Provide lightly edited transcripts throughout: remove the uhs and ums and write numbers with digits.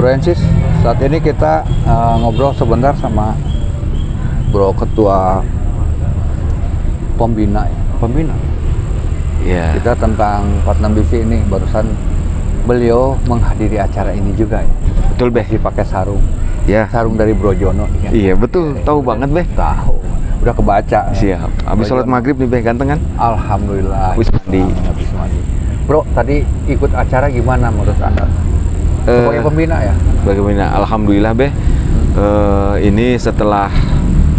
Bro Ensis, saat ini kita ngobrol sebentar sama Bro Ketua Pembina. Iya. Kita tentang Patnam BC ini, barusan beliau menghadiri acara ini juga ya. Betul, Beh. Pakai sarung. Ya. Sarung dari Bro Jono. Ya. Iya, betul. Tahu banget, Beh. Tahu. Udah kebaca. Siap. Habis sholat maghrib nih, Beh, ganteng kan? Alhamdulillah. Habis mandi. Habis mandi. Bro, tadi ikut acara gimana menurut Anda? Sebagai pembina ya? Bagaimana? Alhamdulillah, Beh. Ini setelah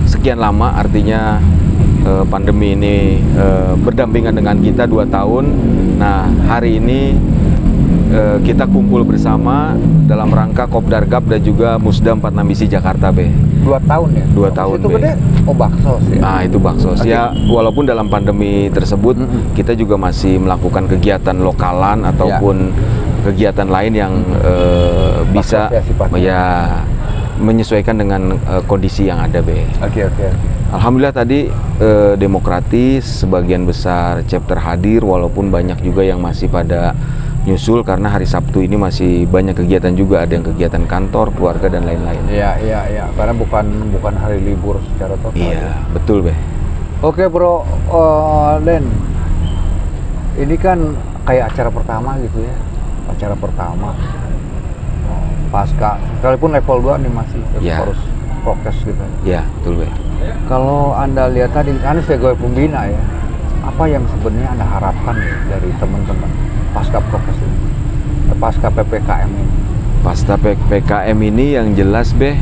sekian lama, artinya pandemi ini berdampingan dengan kita 2 tahun. Nah, hari ini kita kumpul bersama dalam rangka Kopdargab dan juga Musda Patnam BC Jakarta, Beh. 2 tahun ya? 2 tahun, itu Beh. gede? Oh, baksos ya? Nah, itu baksos. Okay. Ya, walaupun dalam pandemi tersebut kita juga masih melakukan kegiatan lokalan ataupun kegiatan lain yang bisa ya menyesuaikan dengan kondisi yang ada, Be. Oke. Alhamdulillah tadi demokratis, sebagian besar chapter hadir, walaupun banyak juga yang masih pada nyusul karena hari Sabtu ini masih banyak kegiatan juga, ada yang kegiatan kantor, keluarga dan lain-lain. Iya. Karena bukan hari libur secara total. Iya, betul, Be. Oke, Bro Len. Ini kan kayak acara pertama gitu ya. Acara pertama. Pasca, sekalipun level 2 nih masih harus prokes gitu. Ya, betul, Be. Kalau Anda lihat tadi, Anda sebagai pembina ya, apa yang sebenarnya Anda harapkan dari teman-teman pasca prokes ini, pasca PPKM ini? Pasca PPKM ini yang jelas, Beh,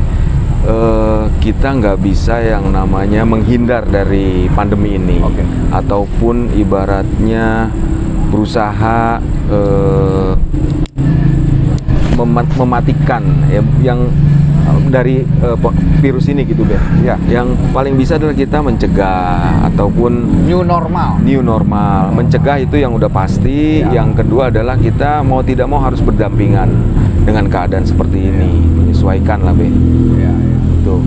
kita nggak bisa yang namanya menghindar dari pandemi ini. Okay. Ataupun ibaratnya berusaha mematikan yang dari virus ini gitu, Beh. Ya. Yang paling bisa adalah kita mencegah ataupun new normal. Mencegah itu yang udah pasti. Yang kedua adalah kita mau tidak mau harus berdampingan dengan keadaan seperti ini, menyesuaikan lah, Beh. Iya. Tuh.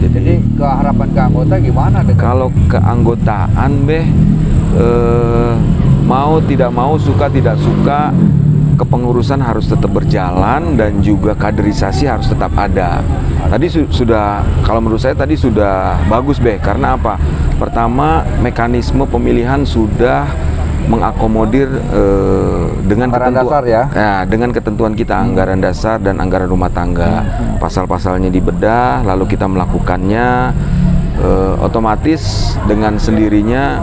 Jadi keharapan ke anggota gimana? Kalau keanggotaan, Beh, mau tidak mau, suka tidak suka, kepengurusan harus tetap berjalan dan juga kaderisasi harus tetap ada. Tadi sudah, kalau menurut saya tadi sudah bagus, Beh. Karena apa? Pertama, mekanisme pemilihan sudah mengakomodir dengan ketentuan, dengan ketentuan kita, anggaran dasar dan anggaran rumah tangga. Pasal-pasalnya dibedah, lalu kita melakukannya. Otomatis dengan sendirinya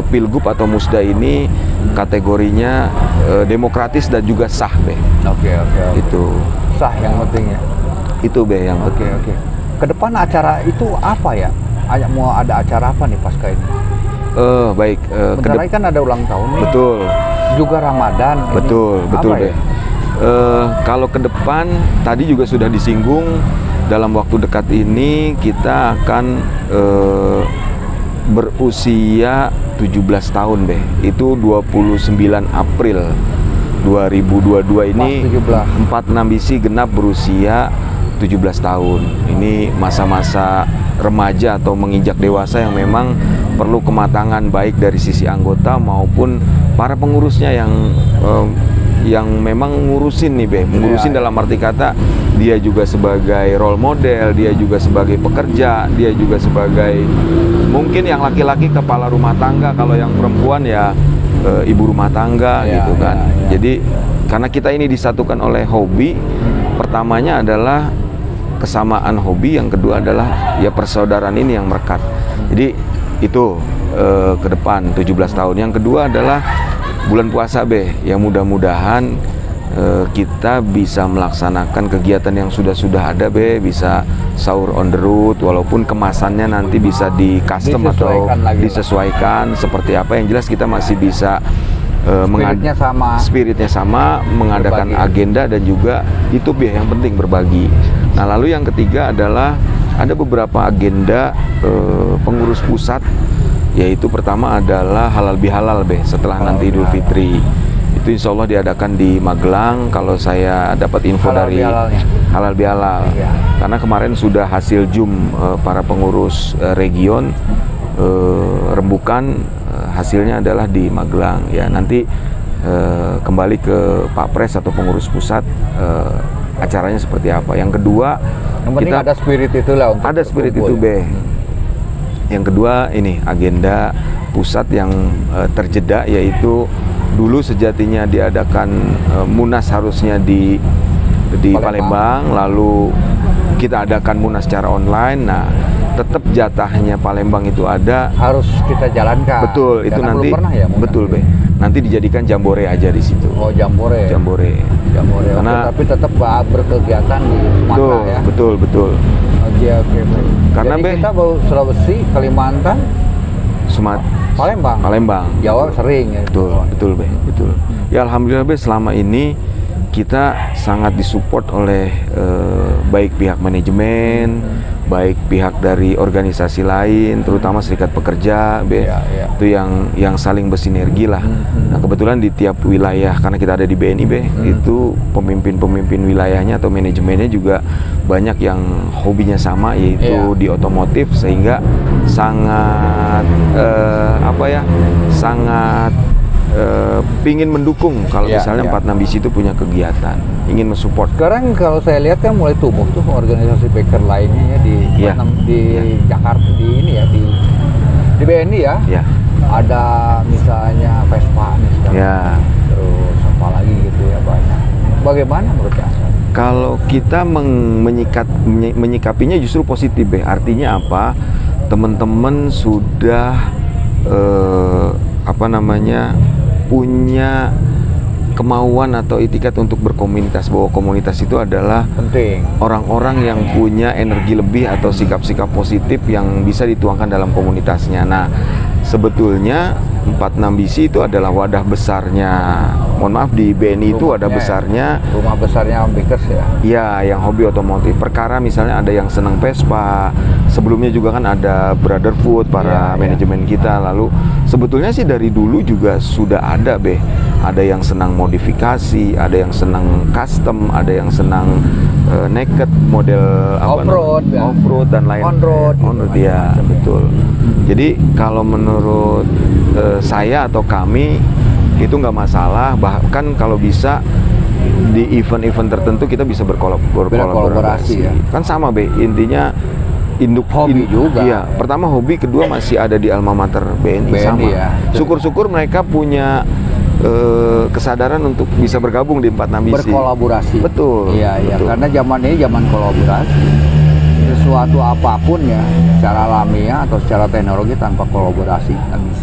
Pilgub atau Musda ini kategorinya demokratis dan juga sah, Be. Oke. Itu sah yang penting ya. Itu, Be, yang penting. Oke. Kedepan acara itu apa ya? Mau ada acara apa nih pasca ini? Baik. Bentar lagi kan ada ulang tahun nih. Betul. Juga Ramadan. Betul, Be. Ya? Kalau ke depan tadi juga sudah disinggung, dalam waktu dekat ini kita akan berusia 17 tahun, Beh. Itu 29 April 2022 ini Patnam BC genap berusia 17 tahun. Ini masa-masa remaja atau menginjak dewasa yang memang perlu kematangan baik dari sisi anggota maupun para pengurusnya yang memang ngurusin nih, Be. Mengurusin dalam arti kata dia juga sebagai role model, dia juga sebagai pekerja, dia juga sebagai mungkin yang laki-laki kepala rumah tangga, kalau yang perempuan ya ibu rumah tangga gitu kan. Jadi karena kita ini disatukan oleh hobi, pertamanya adalah kesamaan hobi, yang kedua adalah ya persaudaraan ini yang merekat. Jadi itu ke depan 17 tahun. Yang kedua adalah bulan puasa, Be, yang mudah-mudahan kita bisa melaksanakan kegiatan yang sudah ada, Be, bisa sahur on the road, walaupun kemasannya nanti bisa di custom atau disesuaikan seperti apa. Yang jelas kita masih bisa spiritnya sama, mengadakan agenda dan juga itu, Be, yang penting berbagi. Nah, lalu yang ketiga adalah ada beberapa agenda pengurus pusat, yaitu pertama adalah halal bihalal, Be, setelah nanti Idul Fitri. Itu insya Allah diadakan di Magelang. Kalau saya dapat info dari halal bihalal, karena kemarin sudah hasil Zoom para pengurus region rembukan, hasilnya adalah di Magelang. Ya, nanti kembali ke Pak Pres atau pengurus pusat acaranya seperti apa. Yang kedua, Yang penting kita ada spirit itulah untuk ada spirit itu, berkumpul, ya. Be. Yang kedua ini agenda pusat yang terjeda, yaitu dulu sejatinya diadakan Munas harusnya di Palembang, lalu kita adakan Munas secara online. Nah, tetap jatahnya Palembang itu ada, Harus kita jalankan. betul, itu Karena nanti belum pernah ya, Munas. betul, Be. Nanti dijadikan jambore aja di situ. Oh, jambore. Jambore. Jambore. Oke, Karena- tapi tetap berkegiatan di Betul, Sumatera ya. betul. Oke, oke. Baik. Karena, Jadi Be, kita baru Sulawesi, Kalimantan, Palembang. Palembang. Jawa sering ya. Betul, Be, betul. Ya alhamdulillah, Be, selama ini kita sangat disupport oleh baik pihak manajemen, baik pihak dari organisasi lain, terutama serikat pekerja, Be. Iya, iya. Itu yang saling bersinergi lah. Nah, kebetulan di tiap wilayah, karena kita ada di BNI, Be, itu pemimpin-pemimpin wilayahnya atau manajemennya juga banyak yang hobinya sama, yaitu Iya. di otomotif, sehingga sangat sangat pingin mendukung kalau Iya, misalnya iya. 46 Bisi itu punya kegiatan, ingin mensupport. Sekarang kalau saya lihat kan mulai tumbuh tuh organisasi baker lainnya ya di Iya. di Jakarta, di ini ya, di BNI ya. Ya, Ada misalnya Vespa nih sekarang. ya. Terus apa lagi gitu ya, banyak. Bagaimana menurut Anda? Kalau kita menyikapinya justru positif, Be. Artinya apa? Teman-teman sudah punya kemauan atau itikat untuk berkomunitas, bahwa komunitas itu adalah Penting. orang-orang yang punya energi lebih atau sikap-sikap positif yang bisa dituangkan dalam komunitasnya. Nah, sebetulnya 46 Bisi itu adalah wadah besarnya. Mohon maaf, di BNI itu wadah besarnya Rumah besarnya bakers ya. ya yang hobi otomotif. Perkara misalnya ada yang senang Vespa, sebelumnya juga kan ada Brotherhood para Iya, manajemen kita. Lalu sebetulnya sih dari dulu juga sudah ada, Be. Ada yang senang modifikasi, ada yang senang custom, ada yang senang naked model Off-road, ya. off-road dan lain. On-road, gitu, On-road, ya, macam-macam. betul. Jadi kalau menurut saya atau kami itu nggak masalah, bahkan kalau bisa di event-event tertentu kita bisa Berkolaborasi, ya. Kan sama, Be, intinya Hobi juga. Iya, pertama hobi, kedua masih ada di alma mater BNI, sama. ya. Syukur-syukur mereka punya kesadaran untuk bisa bergabung di 46 Bisi. Berkolaborasi. Betul. Iya, iya. betul. Karena zaman ini zaman kolaborasi. Sesuatu apapun ya, secara alamiah atau secara teknologi tanpa kolaborasi,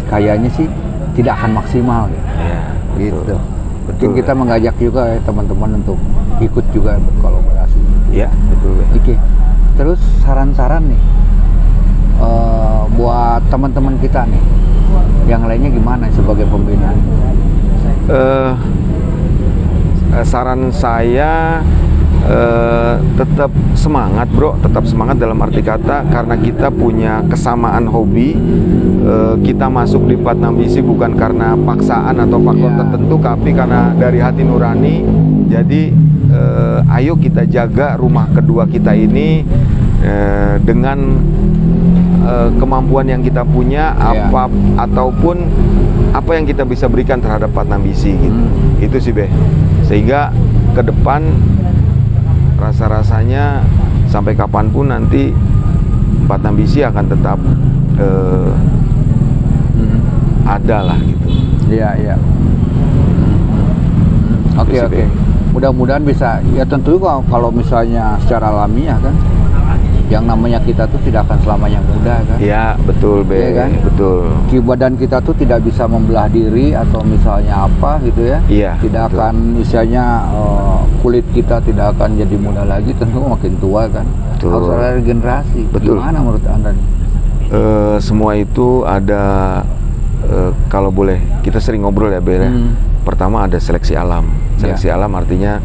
kayaknya sih tidak akan maksimal ya. Iya, Gitu. betul. Mungkin Betul. kita mengajak juga ya teman-teman untuk ikut juga berkolaborasi. Iya, betul, Be. Oke. Terus saran-saran nih buat teman-teman kita nih, yang lainnya gimana sebagai pembina? Saran saya tetap semangat, Bro, tetap semangat dalam arti kata karena kita punya kesamaan hobi. Kita masuk di 46 Bisi bukan karena paksaan atau faktor Ya. tertentu, tapi karena dari hati nurani. Jadi ayo kita jaga rumah kedua kita ini dengan kemampuan yang kita punya, Ya. ataupun apa yang kita bisa berikan terhadap 46 Bisi gitu. Itu sih, Be. Sehingga ke depan rasa-rasanya sampai kapanpun nanti 46 Bisi akan tetap ada lah gitu. Iya, iya. Oke, Itu sih, oke. Be. Mudah-mudahan bisa. Ya tentu kalau misalnya secara alamiah kan, yang namanya kita tuh tidak akan selamanya muda kan. Ya, betul, Be. Iya kan? Betul. Badan kita tuh tidak bisa membelah diri atau misalnya apa gitu ya. Iya, Tidak betul. akan misalnya kulit kita tidak akan jadi muda lagi, tentu makin tua kan. Betul. Harus ada regenerasi. Betul. Gimana menurut Anda nih? Semua itu ada, kalau boleh kita sering ngobrol ya, Be. Pertama ada seleksi alam. Seleksi alam artinya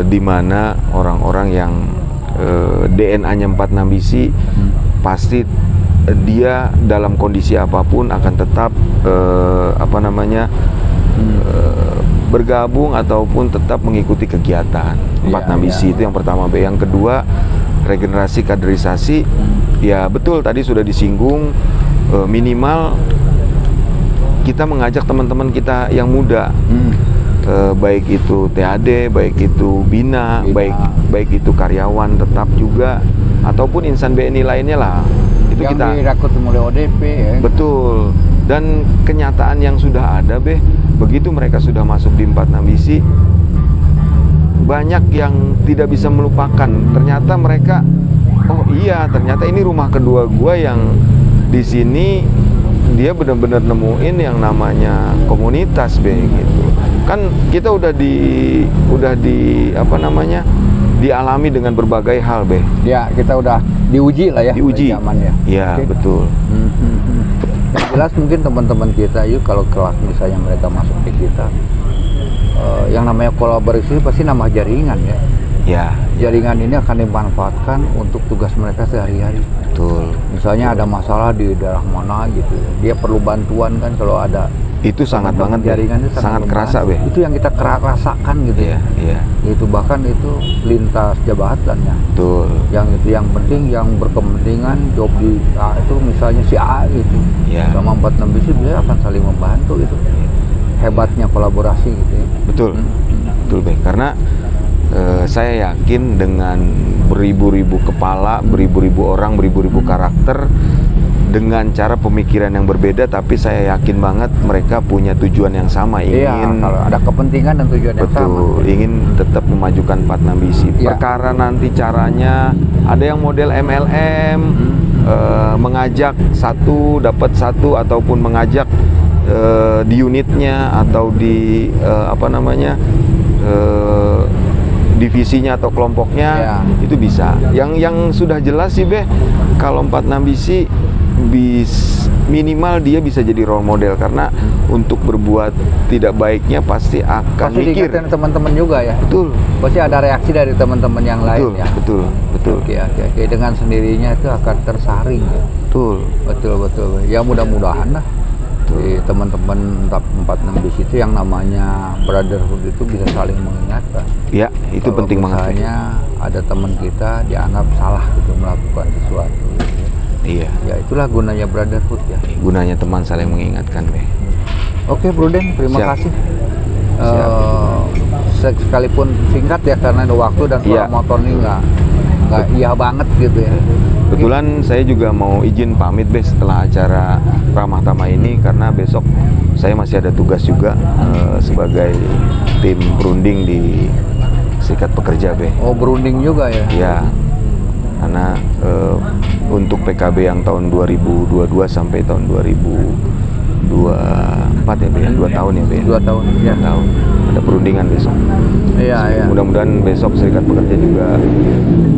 di mana orang-orang yang DNA-nya 46 Bisi pasti dia dalam kondisi apapun akan tetap bergabung ataupun tetap mengikuti kegiatan 46 Bisi. Itu yang pertama, Be. Yang kedua, regenerasi kaderisasi. Ya betul, tadi sudah disinggung, minimal kita mengajak teman-teman kita yang muda. baik itu TAD, baik itu Bina, baik itu karyawan tetap juga ataupun insan BNI lainnya lah. Itu yang kita direkrut mulai ODP ya. betul. Dan kenyataan yang sudah ada, begitu mereka sudah masuk di 46 Bisi, banyak yang tidak bisa melupakan. Ternyata mereka, oh iya, ternyata ini rumah kedua gua yang di sini dia benar-benar nemuin yang namanya komunitas gitu. Kan kita udah di apa namanya, dialami dengan berbagai hal Ya, kita udah diuji lah ya. Diuji. Zaman ya. Iya, Oke. betul. Yang jelas mungkin teman-teman kita yuk kalau kelak misalnya mereka masuk di kita, yang namanya kolaborasi pasti nama jaringan ya. Ya, Jaringan ini akan dimanfaatkan untuk tugas mereka sehari-hari. betul. Misalnya ada masalah di daerah mana gitu ya, dia perlu bantuan kan, kalau ada Itu sangat banget, jaringan itu sangat kerasa, membantu. Itu yang kita rasakan gitu Iya, ya. iya, Itu bahkan itu lintas jabatan ya. betul. Yang penting yang berkepentingan job di itu misalnya si A gitu. Iya. Sama 46 Bisi dia akan saling membantu itu. Hebatnya kolaborasi gitu ya. Betul, betul Karena saya yakin dengan beribu-ribu kepala, beribu-ribu orang, beribu-ribu karakter dengan cara pemikiran yang berbeda, tapi saya yakin banget mereka punya tujuan yang sama, ingin kalau ada kepentingan dan tujuan yang sama. betul, ingin tetap memajukan 46 Bisi. Iya. Perkara nanti caranya ada yang model MLM, mengajak satu dapat satu, ataupun mengajak di unitnya atau di apa namanya, divisinya atau kelompoknya, itu bisa. Yang sudah jelas sih kalau 46 Bisi minimal dia bisa jadi role model, karena untuk berbuat tidak baiknya pasti akan mikir. Diingatkan teman-teman juga ya. Betul. Pasti ada reaksi dari teman-teman yang lain ya. Betul. Oke. Dengan sendirinya itu akan tersaring ya. Betul. Ya mudah-mudahan lah di teman-teman 46 Bisi itu yang namanya brotherhood itu bisa saling mengingatkan. Ya, itu kalau penting banget. Misalnya ada teman kita dianggap salah gitu melakukan sesuatu. Iya. Ya itulah gunanya brotherhood ya. Gunanya teman saling mengingatkan, Oke, Bro Den, terima Siap. kasih. Sekalipun singkat ya karena ada waktu dan suara motor ini nggak iya banget gitu ya. Kebetulan saya juga mau izin pamit setelah acara Ramah Tamah ini, karena besok saya masih ada tugas juga sebagai tim berunding di Serikat Pekerja Oh, berunding juga ya? Ya, karena untuk PKB yang tahun 2022 sampai tahun 2024 ya 2 tahun ya 2 tahun ya. 2 tahun ada perundingan besok. Iya. Mudah-mudahan besok Serikat Pekerja juga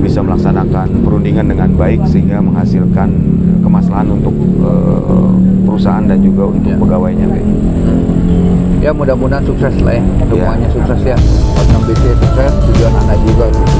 bisa melaksanakan perundingan dengan baik sehingga menghasilkan kemaslahan untuk perusahaan dan juga untuk pegawainya. Ya mudah-mudahan sukses lah ya, semuanya sukses ya. 46 Bisi sukses, tujuan Anda juga gitu.